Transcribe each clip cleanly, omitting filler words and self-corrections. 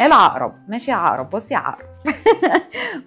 العقرب. ماشي يا عقرب، بص يا عقرب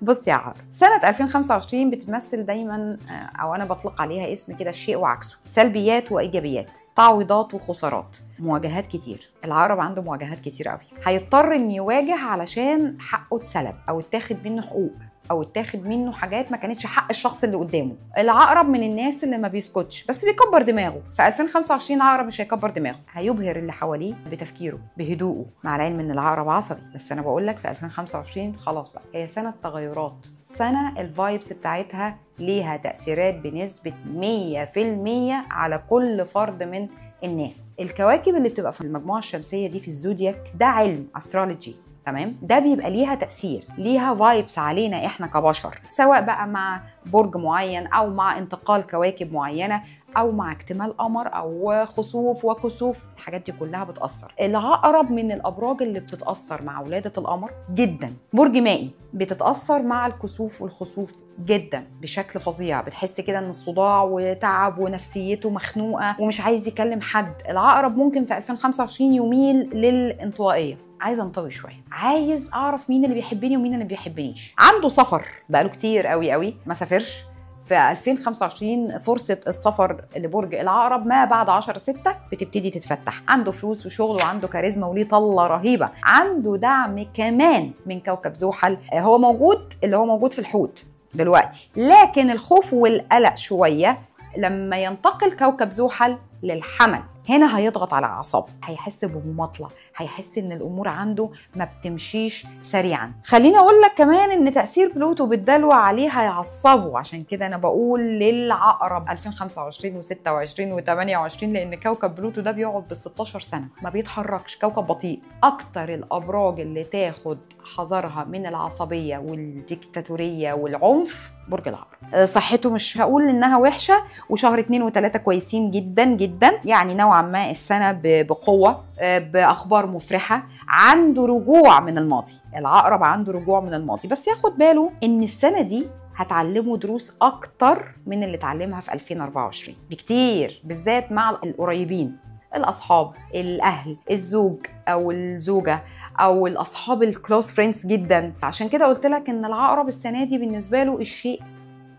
بص يا عقرب، سنة 2025 بتمثل دايما، او انا بطلق عليها اسم كده، الشيء وعكسه، سلبيات وايجابيات، تعويضات وخسارات، مواجهات كتير. العقرب عنده مواجهات كتير قوي، هيضطر ان يواجه علشان حقه اتسلب او اتاخد منه حقوق او اتاخد منه حاجات ما كانتش حق الشخص اللي قدامه. العقرب من الناس اللي ما بيسكتش بس بيكبر دماغه. في 2025 عقرب مش هيكبر دماغه، هيبهر اللي حواليه بتفكيره بهدوءه، مع العلم ان العقرب عصبي. بس انا بقول لك في 2025 خلاص بقى، هي سنه تغيرات، سنه الفايبس بتاعتها ليها تاثيرات بنسبه 100% على كل فرد من الناس. الكواكب اللي بتبقى في المجموعه الشمسيه دي في الزودياك ده علم استرولوجي، تمام؟ ده بيبقى ليها تأثير، ليها فايبس علينا احنا كبشر، سواء بقى مع برج معين او مع انتقال كواكب معينة او مع اكتمال قمر او خسوف وكسوف. الحاجات دي كلها بتأثر. العقرب من الابراج اللي بتتأثر مع ولادة القمر جدا. برج مائي بتتأثر مع الكسوف والخسوف جدا بشكل فظيع، بتحس كده ان الصداع وتعب ونفسيته مخنوقة ومش عايز يكلم حد. العقرب ممكن في 2025 يميل للانطوائية، عايز انطوي شويه، عايز اعرف مين اللي بيحبني ومين اللي بيحبنيش. عنده سفر بقاله كتير قوي قوي ما سافرش. في 2025 فرصه السفر لبرج العقرب ما بعد 10/6 بتبتدي تتفتح. عنده فلوس وشغل وعنده كاريزما وليه طله رهيبه. عنده دعم كمان من كوكب زحل، هو موجود، اللي هو موجود في الحوت دلوقتي، لكن الخوف والقلق شويه لما ينتقل كوكب زحل للحمل. هنا هيضغط على اعصابه، هيحس بمماطله، هيحس ان الامور عنده ما بتمشيش سريعا. خليني اقول لك كمان ان تاثير بلوتو بالدلو عليه هيعصبه، عشان كده انا بقول للعقرب 2025 و26 و28، لان كوكب بلوتو ده بيقعد بال16 سنه ما بيتحركش، كوكب بطيء. اكتر الابراج اللي تاخد حذرها من العصبيه والديكتاتوريه والعنف برج العقرب. صحته مش هقول انها وحشه، وشهر 2 و3 كويسين جدا جدا، يعني نوعا ما السنه بقوه، باخبار مفرحه. عنده رجوع من الماضي، العقرب عنده رجوع من الماضي، بس ياخد باله ان السنه دي هتعلمه دروس اكتر من اللي اتعلمها في 2024 بكتير، بالذات مع القريبين، الاصحاب، الاهل، الزوج او الزوجه او الاصحاب الكلوز فريندز جدا. عشان كده قلت لك ان العقرب السنه دي بالنسبه له الشيء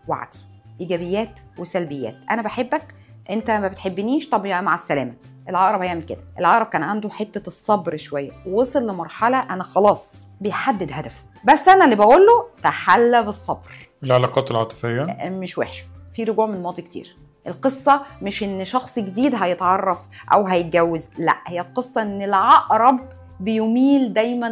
وعكسه، ايجابيات وسلبيات. انا بحبك، انت ما بتحبنيش، طب يا مع السلامه. العقرب هيعمل كده. العقرب كان عنده حته الصبر شويه، ووصل لمرحله انا خلاص بيحدد هدفه، بس انا اللي بقول له تحلى بالصبر. العلاقات العاطفيه مش وحشه، في رجوع من الماضي كتير. القصة مش ان شخص جديد هيتعرف او هيتجوز، لا، هي القصة ان العقرب بيميل دايما